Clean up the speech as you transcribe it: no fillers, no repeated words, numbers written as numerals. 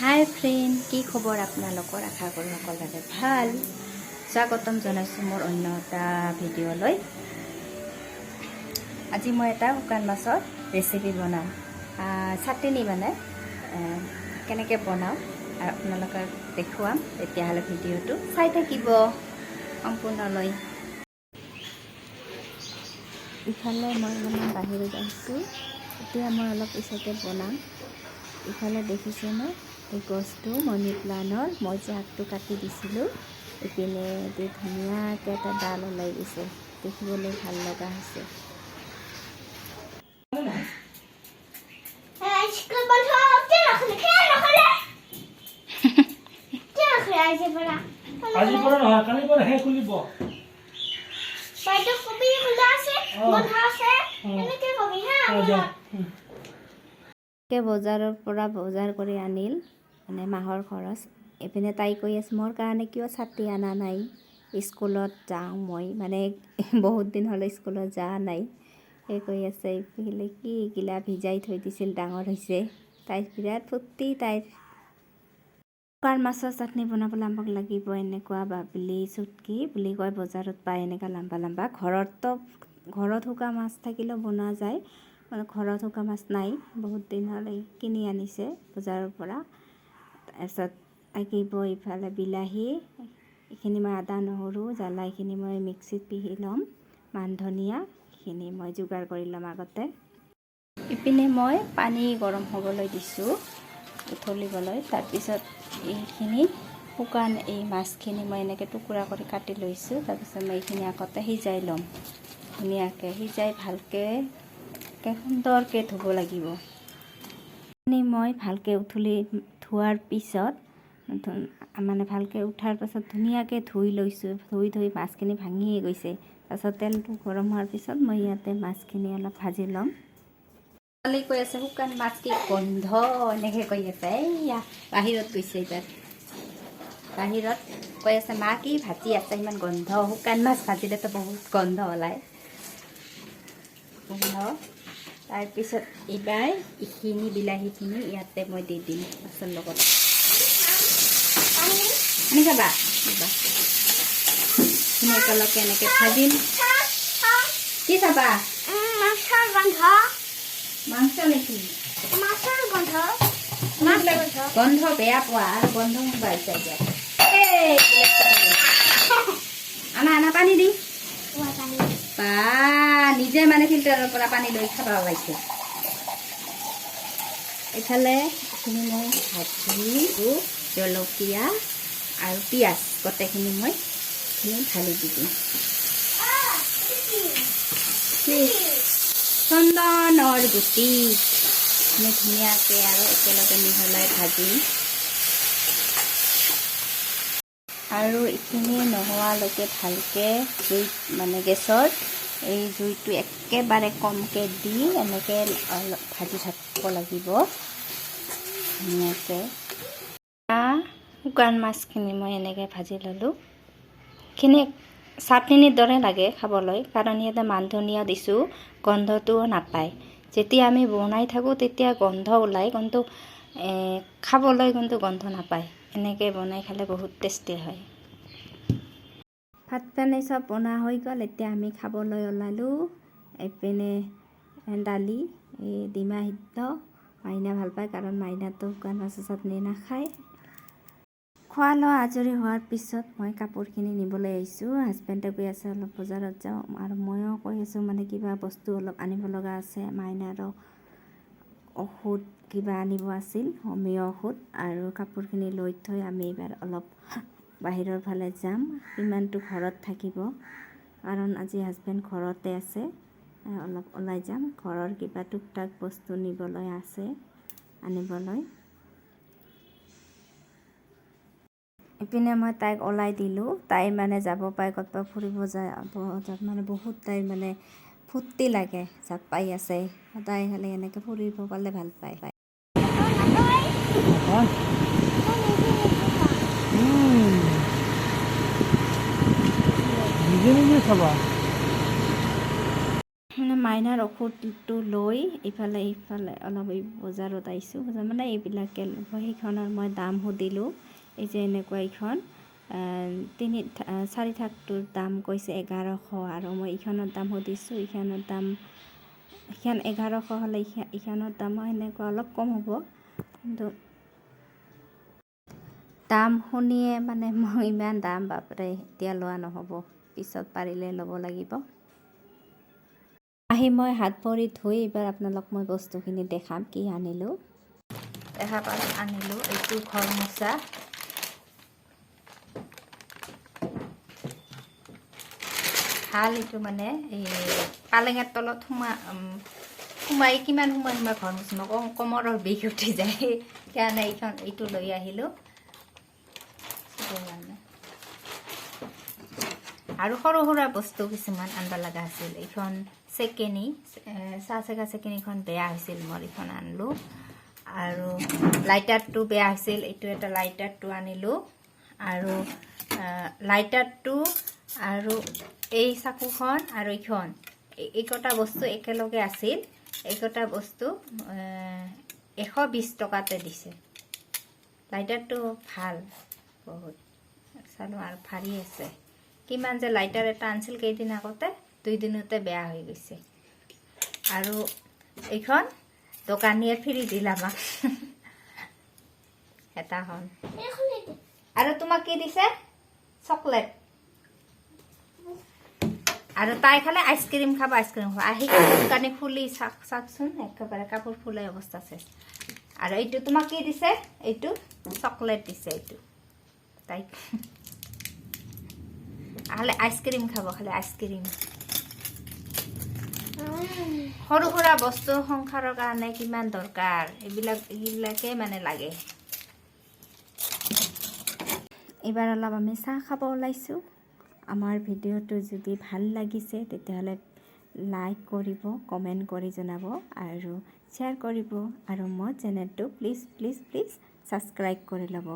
হাই friend, কি খবৰ আপোনালোকৰ? আশা কৰোঁ সকলোৰে ভাল। স্বাগতম জনাইছোঁ মোৰ অন্য এটা ভিডিঅ'লৈ। আজি মই এটা শুকান মাছৰ ৰেচিপি বনাম, চাটনি মানে কেনেকৈ বনাওঁ আৰু আপোনালোকক দেখুৱাম। তেতিয়াহ'লে ভিডিঅ'টো চাই থাকিব সম্পূৰ্ণলৈ। ইফালে মই অলপমান বাহিৰত আহিছোঁ, এতিয়া মই অলপ পিছতে বনাম। ইফালে দেখিছেনে এই গছটো মনি প্লাণ্টৰ, মই যে আগটো কাটি দিছিলোঁ, ইপিনে এটি ধুনীয়াকৈ এটা ডাল ওলাই গৈছে, দেখিবলৈ ভাল লগা হৈছে। বজাৰৰ পৰা বজাৰ কৰি আনিল, মানে মাহৰ খৰচ। এইপিনে তাই কৈ আছে মোৰ কাৰণে কিয় ছাতি অনা নাই, স্কুলত যাওঁ মই, মানে বহুত দিন হ'লে স্কুলত যোৱা নাই। সেই কৈ আছে এইফালে কি গিলা ভিজাই থৈ দিছিল, ডাঙৰ হৈছে। তাইৰ বিৰাট ফূৰ্তি। তাইৰ শুকান মাছৰ চাটনি বনাবলৈ আমাক লাগিব এনেকুৱা বাবলি চুটকি বুলি কয়, বজাৰত পায় এনেকুৱা লম্বা লম্বা। ঘৰত শুকান মাছ থাকিলেও বনোৱা যায়, মানে ঘৰত শুকান মাছ নাই, বহুত দিন হ'লে কিনি আনিছে বজাৰৰ পৰা। তাৰপিছত থাকিব ইফালে বিলাহী, এইখিনি মই আদা নহৰু জ্বালা এইখিনি মই মিক্সিত পিহি ল'ম। মান ধনিয়া এইখিনি মই যোগাৰ কৰি ল'ম আগতে। ইপিনে মই পানী গৰম হ'বলৈ দিছোঁ, উতলিবলৈ। তাৰপিছত এইখিনি শুকান এই মাছখিনি মই এনেকৈ টুকুৰা কৰি কাটি লৈছোঁ। তাৰপিছত মই এইখিনি আগতে সিজাই ল'ম, ধুনীয়াকৈ সিজাই ভালকৈ সুন্দৰকৈ ধুব লাগিব। মই ভালকৈ ধোৱাৰ পিছত মানে ভালকৈ উঠাৰ পাছত ধুনীয়াকৈ ধুই লৈছোঁ। ধুই মাছখিনি ভাঙিয়ে গৈছে। তাৰপিছত তেলটো গৰম হোৱাৰ পিছত মই ইয়াতে মাছখিনি অলপ ভাজি ল'ম। কালি কৈ আছে শুকান মাছ কি গোন্ধ, এনেকৈ কৈ আছে। এইয়া বাহিৰত গৈছে, এতিয়া বাহিৰত কৈ আছে মা কি ভাজি আছে ইমান গোন্ধ, শুকান মাছ ভাজিলেতো বহুত গোন্ধ ওলায়, গোন্ধ। তাৰপিছত এইবাৰ এইখিনি বিলাহীখিনি ইয়াতে মই দি দিম মাছৰ লগত। আনি খাবা একেলগে এনেকৈ ভাজিম। কি চাবা? মাছৰ গোন্ধ। মাংস নেকি? মাছৰ গোন্ধ। গন্ধ বেয়া পোৱা আৰু গন্ধ বাঢ়িছে এতিয়া। আনা পানী দি বা নিজে মানে ফিল্টাৰৰ পৰা পানী লৈ খাব ওলাইছে। এইফালে এইখিনি মই ভাজি জলকীয়া আৰু পিঁয়াজ গোটেইখিনি মই ঢালি দি দিম। চন্দনৰ গুটি ধুনীয়াকৈ আৰু একেলগে মিহলাই ভাজিম। আৰু এইখিনি নোহোৱালৈকে ভালকৈ জুইত মানে গেছৰ এই জুইটো একেবাৰে কমকৈ দি এনেকৈ অলপ ভাজি থাকিব লাগিব ধুনীয়াকৈ। শুকান মাছখিনি মই এনেকৈ ভাজি ল'লোঁ। এইখিনি চাটনিৰ দৰে লাগে খাবলৈ, কাৰণ ইয়াতে মান ধনিয়া দিছোঁ, গোন্ধটোও নাপায়। যেতিয়া আমি বনাই থাকোঁ তেতিয়া গোন্ধ ওলায়, কিন্তু খাবলৈ কিন্তু গোন্ধ নাপায়। এনেকৈ বনাই খালে বহুত টেষ্টি হয়। ভাত পানী চব বনোৱা হৈ গ'ল, এতিয়া আমি খাবলৈ ওলালোঁ। এইপিনে দালি, এই ডিমা সিদ্ধ, মাইনা ভাল পায় কাৰণ মাইনাটো শুকান মাছৰ চাটনি নাখায়। খোৱা লোৱা আজৰি হোৱাৰ পিছত মই কাপোৰখিনি নিবলৈ আহিছোঁ। হাজবেণ্ডে কৈ আছে অলপ বজাৰত যাওঁ, আৰু ময়ো কৈ আছোঁ মানে কিবা বস্তু অলপ আনিব লগা আছে। মাইনাৰো ঔষধ কিবা আনিব আছিল, হোমিঅ' ঔষধ, আৰু কাপোৰখিনি লৈ থৈ আমি এইবাৰ অলপ বাহিৰৰ ফালে যাম। ইমানটো ঘৰত থাকিব, কাৰণ আজি হাজবেণ্ড ঘৰতে আছে। অলপ ওলাই যাম, ঘৰৰ কিবা টুকটাক বস্তু নিবলৈ আছে, আনিবলৈ। ইপিনে মই তাইক ওলাই দিলোঁ, তাই মানে যাব পাই ক'ৰবাত ফুৰিব যায়, মানে বহুত তাই মানে ফূৰ্তি লাগে, যাব পাই আছে সদায়, খালি এনেকৈ ফুৰিব পালে ভাল পায়। মাইনাৰ ঔষধটো লৈ ইফালে অলপ এই বজাৰত আহিছোঁ মানে এইবিলাকে সেইখনৰ মই দাম সুধিলোঁ এই যে এনেকুৱা এইখন 4 থাকটোৰ দাম কৈছে 1100 আৰু মই এইখনৰ দাম সুধিছোঁ এইখনৰ দাম এইখন 1100 হ'লে এইখনৰ দাম এনেকুৱা অলপ কম হ'ব কিন্তু দাম শুনিয়ে মানে মই ইমান দাম বাপৰে এতিয়া লোৱা নহ'ব পিছত পাৰিলে ল'ব লাগিব আহি মই হাত ভৰি ধুই এইবাৰ আপোনালোক মই বস্তুখিনি দেখাম কি আনিলোঁ দেখা পাল আনিলোঁ এইটো ঘৰ মোচা ভাল এইটো মানে এই পালেঙৰ তলত সোমাই কিমান সময় ঘৰ মোচা কমৰৰ বিষ উঠি যায় সেইকাৰণে এইটো লৈ আহিলোঁ আৰু সৰু সুৰা বস্তু কিছুমান আনিব লগা আছিল এইখন চেকেনি চাহ চেকা চেকেনিখন বেয়া হৈছিল মই এইখন আনিলোঁ আৰু লাইটাৰটো বেয়া হৈছিল এইটো এটা লাইটাৰটো আনিলোঁ আৰু লাইটাৰটো আৰু এই চাকুখন আৰু এইকেইটা বস্তু একেলগে আছিল এইকেইটা বস্তু 120 টকাতে দিছে লাইটাৰটো ভাল বহুত চালো আৰু ভাৰী আছে কিমান যে লাইটাৰ এটা আনিছিল কেইদিন আগতে 2 দিনতে বেয়া হৈ গৈছে আৰু এইখন দোকানীয়ে ফ্ৰী দিল আমাক এটা হল আৰু তোমাক কি দিছে চকলেট আৰু তাই খালে আইসক্ৰীম খাব আহি দোকানী খুলি চাকচোন একেবাৰে কাপোৰ ফুলাই অৱস্থা আছে আৰু এইটো তোমাক কি দিছে এইটো চকলেট দিছে এইটো তাই খালে আইসক্ৰীম খাব খালে আইসক্ৰীম সৰু সুৰা বস্তু সংসাৰৰ কাৰণে কিমান দৰকাৰ এইবিলাকে মানে লাগে এবাৰ অলপ আমি চাহ খাব ওলাইছোঁ আমাৰ ভিডিঅ'টো যদি ভাল লাগিছে তেতিয়াহ'লে লাইক কৰিব কমেণ্ট কৰি জনাব আৰু শ্বেয়াৰ কৰিব আৰু মোৰ চেনেলটো প্লিজ ছাবস্ক্ৰাইব কৰি ল'ব